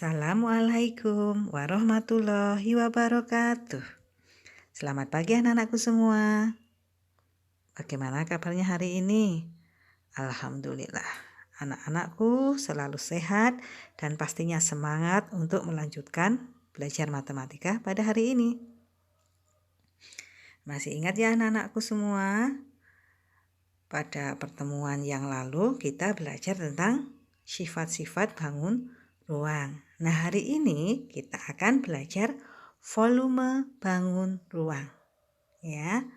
Assalamualaikum warahmatullahi wabarakatuh. Selamat pagi anak-anakku semua. Bagaimana kabarnya hari ini? Alhamdulillah, anak-anakku selalu sehat dan pastinya semangat untuk melanjutkan belajar matematika pada hari ini. Masih ingat ya anak-anakku semua? Pada pertemuan yang lalu kita belajar tentang sifat-sifat bangun ruang. Nah, hari ini kita akan belajar volume bangun ruang. Ya.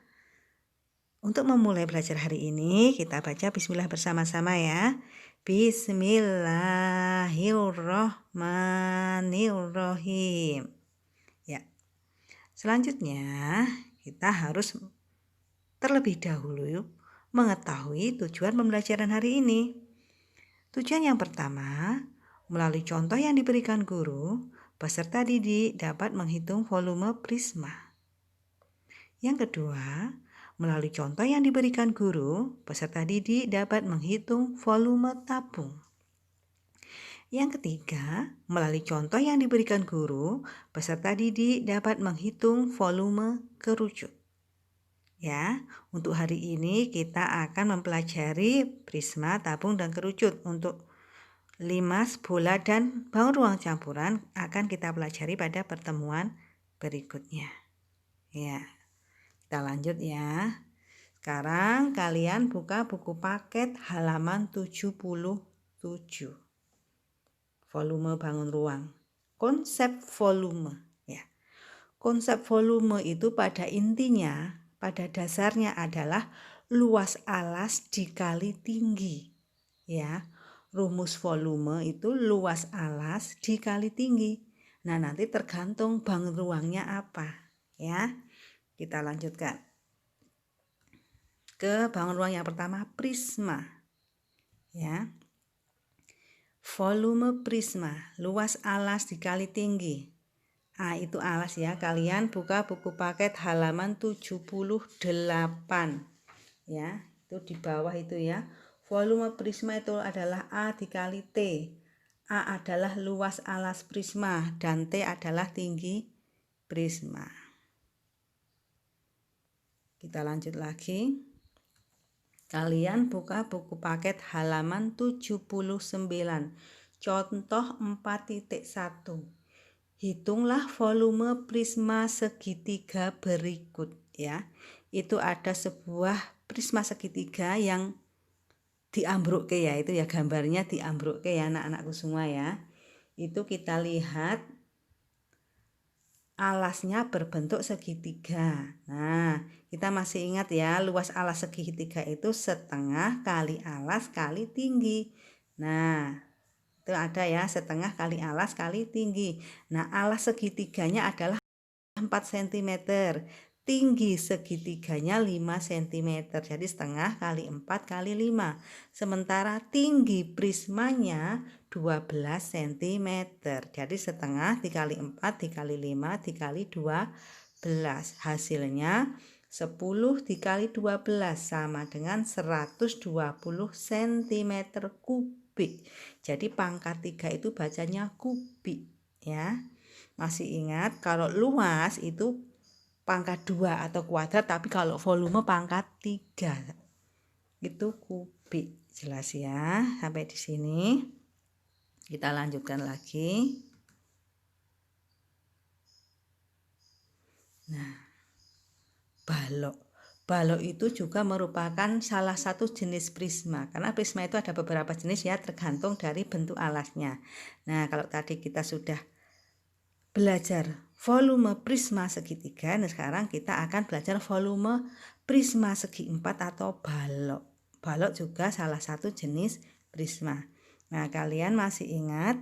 Untuk memulai belajar hari ini, kita baca bismillah bersama-sama ya. Bismillahirrahmanirrahim. Ya. Selanjutnya, kita harus terlebih dahulu mengetahui tujuan pembelajaran hari ini. Tujuan yang pertama, melalui contoh yang diberikan guru, peserta didik dapat menghitung volume prisma. Yang kedua, melalui contoh yang diberikan guru, peserta didik dapat menghitung volume tabung. Yang ketiga, melalui contoh yang diberikan guru, peserta didik dapat menghitung volume kerucut. Ya, untuk hari ini kita akan mempelajari prisma, tabung, dan kerucut. Untuk limas, bola, dan bangun ruang campuran akan kita pelajari pada pertemuan berikutnya. Ya, kita lanjut ya. Sekarang kalian buka buku paket halaman 77. Volume bangun ruang. Konsep volume. Ya. Konsep volume itu pada intinya, pada dasarnya adalah luas alas dikali tinggi. Ya. Rumus volume itu luas alas dikali tinggi. Nah, nanti tergantung bangun ruangnya apa. Ya. Kita lanjutkan. Ke bangun ruang yang pertama, prisma. Ya. Volume prisma, luas alas dikali tinggi. Itu alas ya. Kalian buka buku paket halaman 78. Ya, itu di bawah itu ya. Volume prisma itu adalah A dikali T. A adalah luas alas prisma dan T adalah tinggi prisma. Kita lanjut lagi. Kalian buka buku paket halaman 79. Contoh 4.1. Hitunglah volume prisma segitiga berikut ya. Itu ada sebuah prisma segitiga yang diambrukke ya, itu ya gambarnya diambrukke ya anak-anakku semua ya. Itu kita lihat alasnya berbentuk segitiga. Nah, kita masih ingat ya, luas alas segitiga itu setengah kali alas kali tinggi. Nah, itu ada ya, setengah kali alas kali tinggi. Nah, alas segitiganya adalah 4 cm. Tinggi segitiganya 5 cm. Jadi setengah kali 4 kali 5. Sementara tinggi prismanya 12 cm. Jadi setengah dikali 4 dikali 5 dikali 12. Hasilnya 10 dikali 12 sama dengan 120 cm kubik. Jadi pangkat 3 itu bacanya kubik ya. Masih ingat kalau luas itu pangkat 2 atau kuadrat, tapi kalau volume pangkat 3. Itu kubik. Jelas ya sampai di sini. Kita lanjutkan lagi. Nah, balok. Balok itu juga merupakan salah satu jenis prisma. Karena prisma itu ada beberapa jenis ya, tergantung dari bentuk alasnya. Nah, kalau tadi kita sudah belajar volume prisma segitiga, nah sekarang kita akan belajar volume prisma segi empat atau balok. Balok juga salah satu jenis prisma. Nah, kalian masih ingat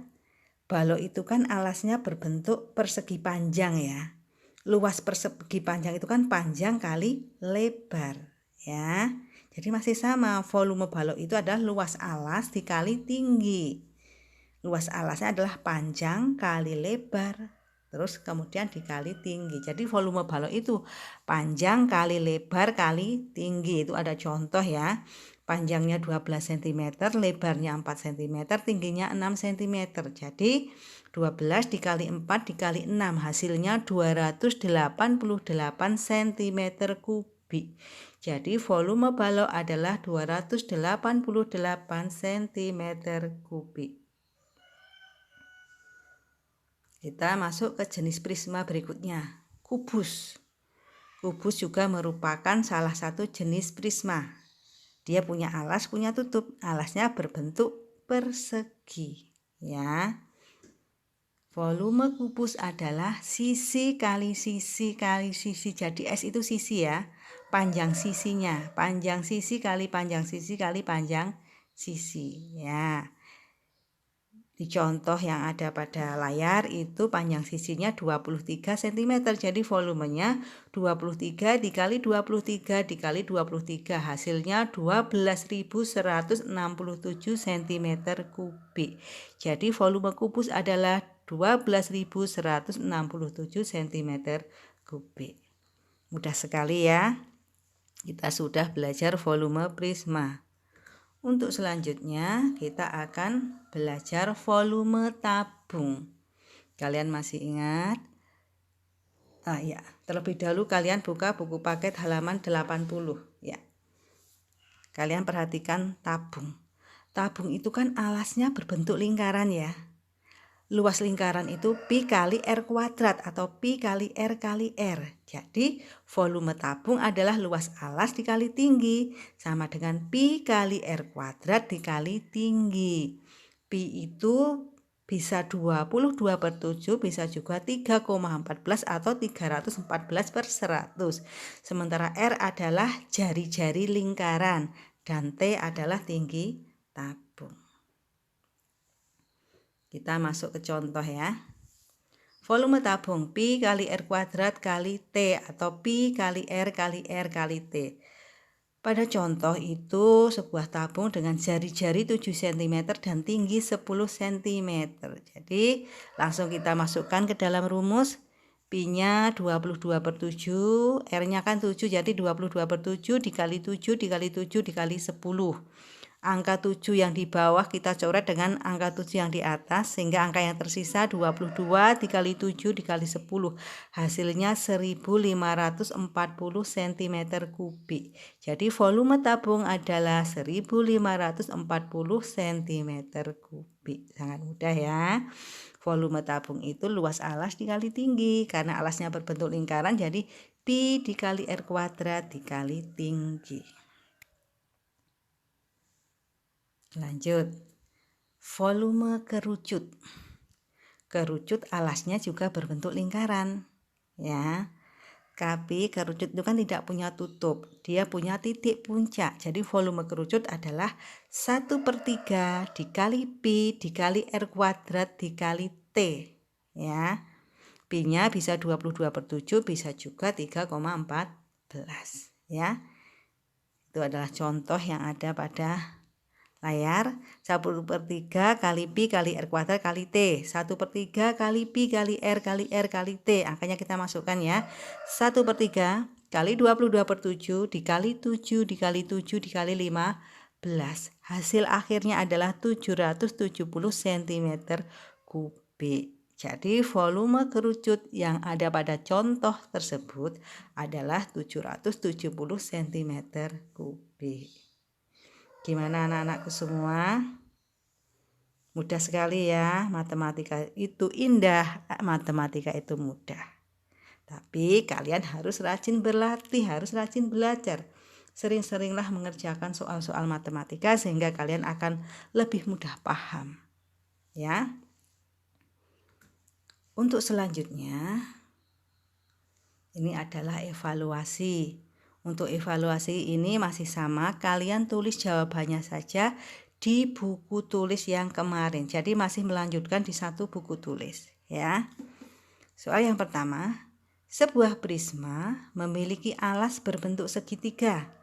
balok itu kan alasnya berbentuk persegi panjang ya. Luas persegi panjang itu kan panjang kali lebar ya. Jadi masih sama, volume balok itu adalah luas alas dikali tinggi. Luas alasnya adalah panjang kali lebar, terus kemudian dikali tinggi. Jadi volume balok itu panjang kali lebar kali tinggi. Itu ada contoh ya. Panjangnya 12 cm, lebarnya 4 cm, tingginya 6 cm. Jadi 12 dikali 4 dikali 6 hasilnya 288 cm kubik. Jadi volume balok adalah 288 cm kubik. Kita masuk ke jenis prisma berikutnya, kubus. Kubus juga merupakan salah satu jenis prisma. Dia punya alas, punya tutup. Alasnya berbentuk persegi, ya. Volume kubus adalah sisi kali sisi kali sisi. Jadi S itu sisi ya. Panjang sisinya, panjang sisi kali panjang sisi kali panjang sisi, ya. Di contoh yang ada pada layar itu panjang sisinya 23 cm. Jadi volumenya 23 dikali 23 dikali 23. Hasilnya 12.167 cm kubik. Jadi volume kubus adalah 12.167 cm kubik. Mudah sekali ya. Kita sudah belajar volume prisma. Untuk selanjutnya kita akan belajar volume tabung. Kalian masih ingat? Ya, terlebih dahulu kalian buka buku paket halaman 80 ya. Kalian perhatikan tabung. Tabung itu kan alasnya berbentuk lingkaran ya. Luas lingkaran itu pi kali R kuadrat atau pi kali R kali R. Jadi volume tabung adalah luas alas dikali tinggi. Sama dengan pi kali R kuadrat dikali tinggi. Pi itu bisa 22/7, bisa juga 3,14 atau 314/100. Sementara R adalah jari-jari lingkaran dan T adalah tinggi tabung. Kita masuk ke contoh ya. Volume tabung pi kali R kuadrat kali T atau pi kali R kali R kali T. Pada contoh itu sebuah tabung dengan jari-jari 7 cm dan tinggi 10 cm. Jadi langsung kita masukkan ke dalam rumus. Pi-nya 22/7, R-nya kan 7, jadi 22/7 dikali 7 dikali 7 dikali 10. Angka 7 yang di bawah kita coret dengan angka 7 yang di atas, sehingga angka yang tersisa 22 dikali 7 dikali 10. Hasilnya 1540 cm kubik. Jadi volume tabung adalah 1540 cm kubik. Sangat mudah ya. Volume tabung itu luas alas dikali tinggi. Karena alasnya berbentuk lingkaran, jadi pi dikali R kuadrat dikali tinggi. Lanjut, volume kerucut. Kerucut alasnya juga berbentuk lingkaran, ya. Tapi kerucut itu kan tidak punya tutup, dia punya titik puncak. Jadi volume kerucut adalah 1/3 dikali pi dikali R kuadrat dikali T, ya. Pi-nya bisa 22/7, bisa juga 3,14, ya. Itu adalah contoh yang ada pada layar. 1/3 kali pi kali R kuadrat kali T. 1/3 kali pi kali R kali R kali T. Angkanya kita masukkan ya. 1/3 kali 22/7 dikali 7 dikali 7 dikali 15. Hasil akhirnya adalah 770 cm kubik. Jadi volume kerucut yang ada pada contoh tersebut adalah 770 cm kubik. Gimana anak-anakku semua? Mudah sekali ya, matematika itu indah, matematika itu mudah. Tapi kalian harus rajin berlatih, harus rajin belajar. Sering-seringlah mengerjakan soal-soal matematika sehingga kalian akan lebih mudah paham. Ya. Untuk selanjutnya, ini adalah evaluasi. Untuk evaluasi ini masih sama, kalian tulis jawabannya saja di buku tulis yang kemarin. Jadi masih melanjutkan di satu buku tulis, ya. Soal yang pertama, sebuah prisma memiliki alas berbentuk segitiga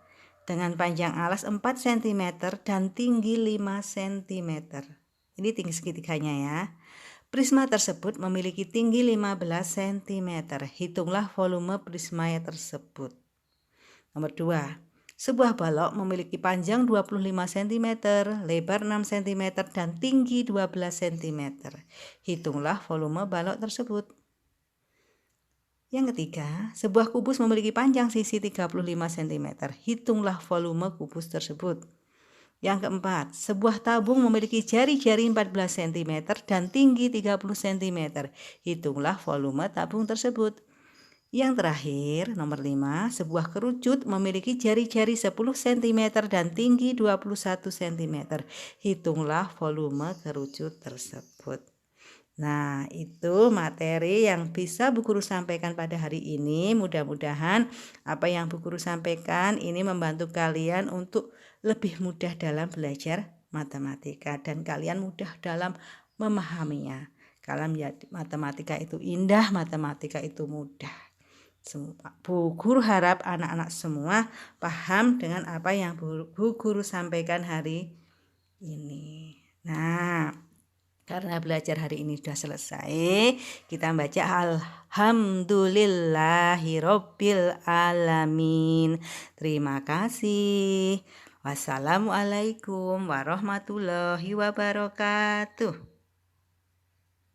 dengan panjang alas 4 cm dan tinggi 5 cm. Ini tinggi segitiganya ya. Prisma tersebut memiliki tinggi 15 cm. Hitunglah volume prisma tersebut. Nomor 2, Sebuah balok memiliki panjang 25 cm, lebar 6 cm, dan tinggi 12 cm. Hitunglah volume balok tersebut. Yang ketiga, sebuah kubus memiliki panjang sisi 35 cm. Hitunglah volume kubus tersebut. Yang keempat, sebuah tabung memiliki jari-jari 14 cm dan tinggi 30 cm. Hitunglah volume tabung tersebut. Yang terakhir, nomor 5, sebuah kerucut memiliki jari-jari 10 cm dan tinggi 21 cm. Hitunglah volume kerucut tersebut. Nah, itu materi yang bisa Bu Guru sampaikan pada hari ini. Mudah-mudahan apa yang Bu Guru sampaikan ini membantu kalian untuk lebih mudah dalam belajar matematika dan kalian mudah dalam memahaminya. Kalian lihat matematika itu indah, matematika itu mudah. Bu Guru harap anak-anak semua paham dengan apa yang Bu Guru sampaikan hari ini. Nah, karena belajar hari ini sudah selesai, kita baca Alhamdulillahirabbil alamin. Terima kasih. Wassalamualaikum warahmatullahi wabarakatuh.